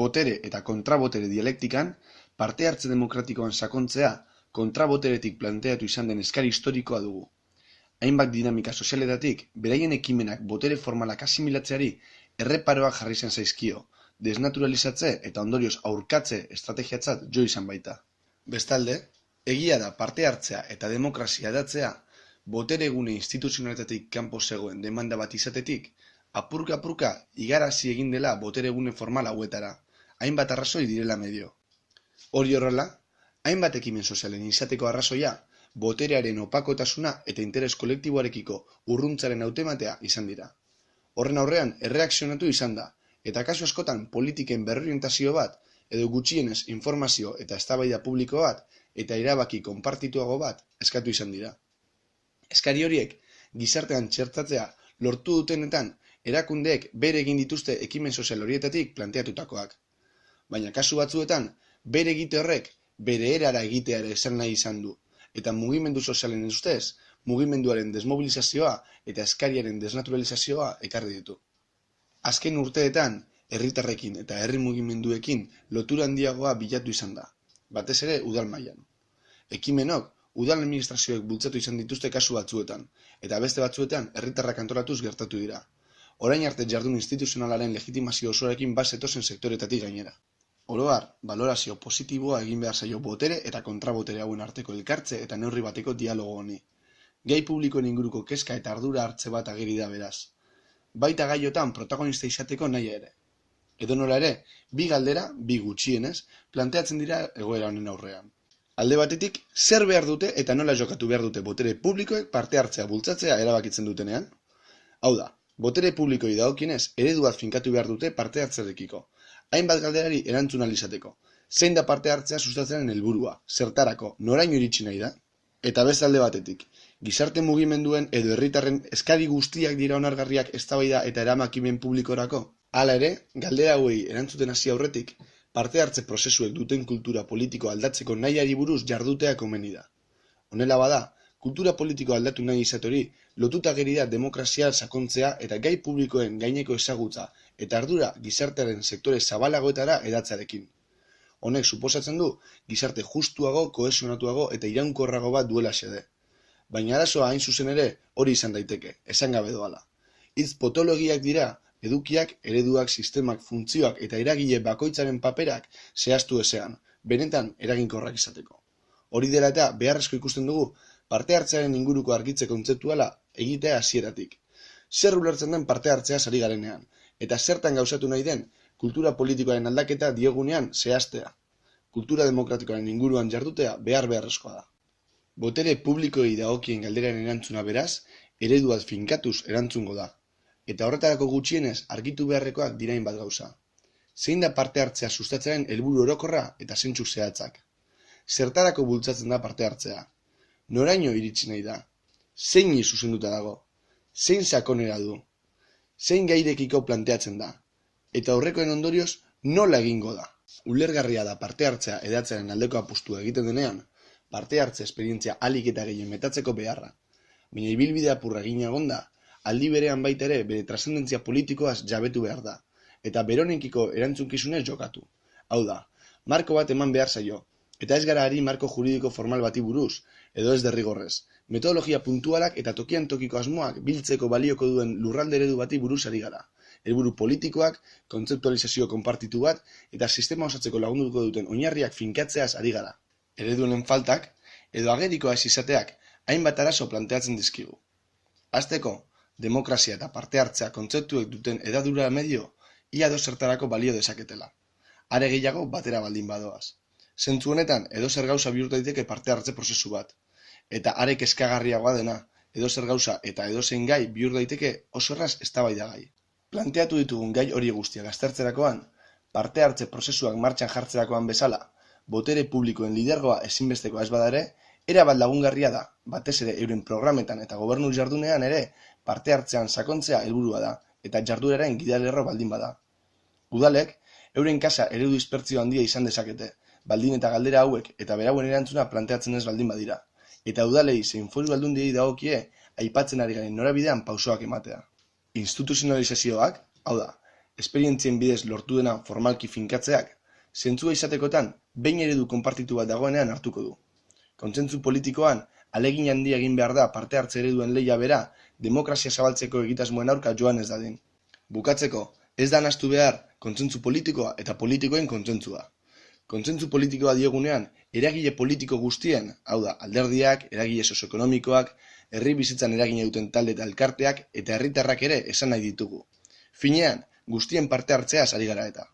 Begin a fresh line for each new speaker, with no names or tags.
Botere eta kontrabotere dialektikan, parte hartze demokratikoan sakontzea, kontraboteretik planteatu izan den eskari historikoa dugu. Hainbat dinamika sozialetatik, beraien ekimenak botere formalak asimilatzeari erreparoak jarri izan zaizkio, desnaturalizatze eta ondorioz aurkatze estrategiatzat jo izan baita. Bestalde, egia da parte hartzea eta demokrazia hedatzea, botere gune instituzionaletatik kanpo zegoen demanda bat izatetik, apurka-apurka igarazi egin dela botere gune formal hauetara, hainbat arrazoi direla medio. Hori horrela, hainbat ekimen sozialen izateko arrazoia, boterearen opakotasuna eta interes kolektiboarekiko urruntzaren hautematea izan dira. Horren aurrean erreakzionatu izan da, eta kasu askotan politiken berriorientazio bat, edo gutxienez informazio eta eztabaida publiko bat, eta erabaki konpartituago bat eskatu izan dira. Eskari horiek, gizartean txertatzea lortu dutenetan, erakundeek bere egin dituzte ekimen sozial horietatik planteatutakoak. Baina kasu batzuetan, bere egite horrek, bere erara egitea ere esan nahi izan du, eta mugimendu sozialen ustez, mugimenduaren desmobilizazioa eta eskariaren desnaturalizazioa ekarri ditu. Azken urteetan, herritarrekin eta herri mugimenduekin lotura handiagoa bilatu izan da, batez ere udal mailan. Ekimenok, udal administrazioek bultzatu izan dituzte kasu batzuetan, eta beste batzuetan herritarrak antolatuz gertatu dira. Orain arte jardun instituzionalaren legitimazio osoarekin bat zetozen sektoretatik gainera. Oro har, balorazio positiboa egin behar zaio botere eta kontrabotere hauen arteko elkartze eta neurri bateko dialogo honi. Gai publikoen inguruko kezka eta ardura hartze bat ageri da beraz. Baita gaiotan protagonista izateko nahi ere. Edonola ere, bi galdera, bi gutxienez, planteatzen dira egoera honen aurrean. Alde batetik, zer behar dute eta nola jokatu behar dute botere publikoek parte hartzea bultzatzea erabakitzen dutenean? Hau da, botere publikoi dagokienez eredu bat finkatu behar dute parte hartzerekiko. Hainbat galderari erantzun ahal izateko. Zein da parte hartzea sustatzenen helburua, zertarako, noraino iritsi nahi da? Eta beste alde batetik, gizarte mugimenduen edo herritarren eskari guztiak dira onargarriak eztabaida eta eramakimen publikorako? Hala ere, galdera hauei erantzuten hasi aurretik, parte hartze prozesuek duten kultura politiko aldatzeko nahiari buruz jardutea komeni da. Honela bada, kultura politiko aldatu nahi izatori, lotuta geri da demokrazia sakontzea eta gai publikoen gaineko ezagutza eta ardura gizartearen sektore zabalagoetara hedatzearekin. Honek suposatzen du, gizarte justuago, kohesionatuago eta iraunkorrago bat duela xede. Baina arazoa hain zuzen ere hori izan daiteke, esan gabe doala. Hitz potologiak dira, edukiak, ereduak, sistemak, funtzioak eta eragile bakoitzaren paperak zehaztu ezean, benetan eraginkorrak izateko. Hori dela eta beharrezko ikusten dugu, parte hartzearen inguruko argitze kontzeptuala egitea hasieratik. Zer ulertzen den parte hartzea ari garenean, eta zertan gauzatu nahi den kultura politikoaren aldaketa diogunean zehaztea. Kultura demokratikoaren inguruan jardutea beharrezkoa da. Botere publikoei dagokien galderaren erantzuna beraz, eredu bat finkatuz erantzungo da. Eta horretarako gutxienez argitu beharrekoak dira hainbat gauza. Zein da parte hartzea sustatzearen helburu orokorra eta zentzu zehatzak? Zertarako bultzatzen da parte hartzea? Noraino iritsi nahi da? Zeini zuzenduta dago? Zein sakonera du? Zein gairekiko planteatzen da? Eta horrekoen ondorioz nola egingo da? Ulergarria da parte hartzea hedatzearen aldeko apustua egiten denean, parte hartze esperientzia ahalik eta gehien metatzeko beharra. Baina ibilbide apurra egin egonda, aldi berean baita ere bere transzendentzia politikoaz jabetu behar da, eta beronekiko erantzunkizunez jokatu. Hau da, marko bat eman behar zaio, eta ez gara ari marko juridiko formal bati buruz, edo ez derrigorrez, metodologia puntualak eta tokian tokiko asmoak biltzeko balioko duen lurralde eredu bati buruz ari gara. Helburu politikoak, kontzeptualizazio konpartitu bat, eta sistema osatzeko lagunduko duten oinarriak finkatzeaz ari gara. Eredunen faltak, edo agerikoa ez izateak, hainbat arazo planteatzen dizkigu. Hasteko, demokrazia eta parte hartzea kontzeptuek duten hedadura medio, ia zertarako balio dezaketela. Are gehiago batera baldin badoaz. Zentzu honetan, edozer gauza bihurtu daiteke parte hartze prozesu bat. Eta are kezkagarriagoa dena, edozer gauza eta edozein gai bihur daiteke oso erraz eztabaidagai. Planteatu ditugun gai hori guztiak aztertzerakoan, parte hartze prozesuak martxan jartzerakoan bezala, botere publikoen lidergoa ezinbestekoa ez bada ere, erabat lagungarria da, batez ere euren programetan eta gobernu jardunean ere, parte hartzean sakontzea helburua da, eta jarduraren gidalerro baldin bada. Udalek, euren kasa eredu dispertzio handia izan dezakete, baldin eta galdera hauek eta berauen erantzuna planteatzen ez baldin badira, eta udalei zein foru aldundiei dagokie aipatzen ari garen norabidean pausoak ematea. Instituzionalizazioak, hau da, esperientzien bidez lortu dena formalki finkatzeak, zentzua izatekotan behin eredu konpartitu bat dagoenean hartuko du. Kontsentsu politikoan, ahalegin handia egin behar da parte hartze ereduen lehia bera demokrazia zabaltzeko egitasmoen aurka joan ez dadin. Bukatzeko, ez da nahastu behar kontsentsu politikoa eta politikoen kontsentsua. Kontsentsu politikoa diogunean, eragile politiko guztien, hau da, alderdiak, eragile sozioekonomikoak, herri bizitzan eragina duten talde eta elkarteak eta herritarrak ere esan nahi ditugu. Finean, guztien parte hartzeaz ari gara eta.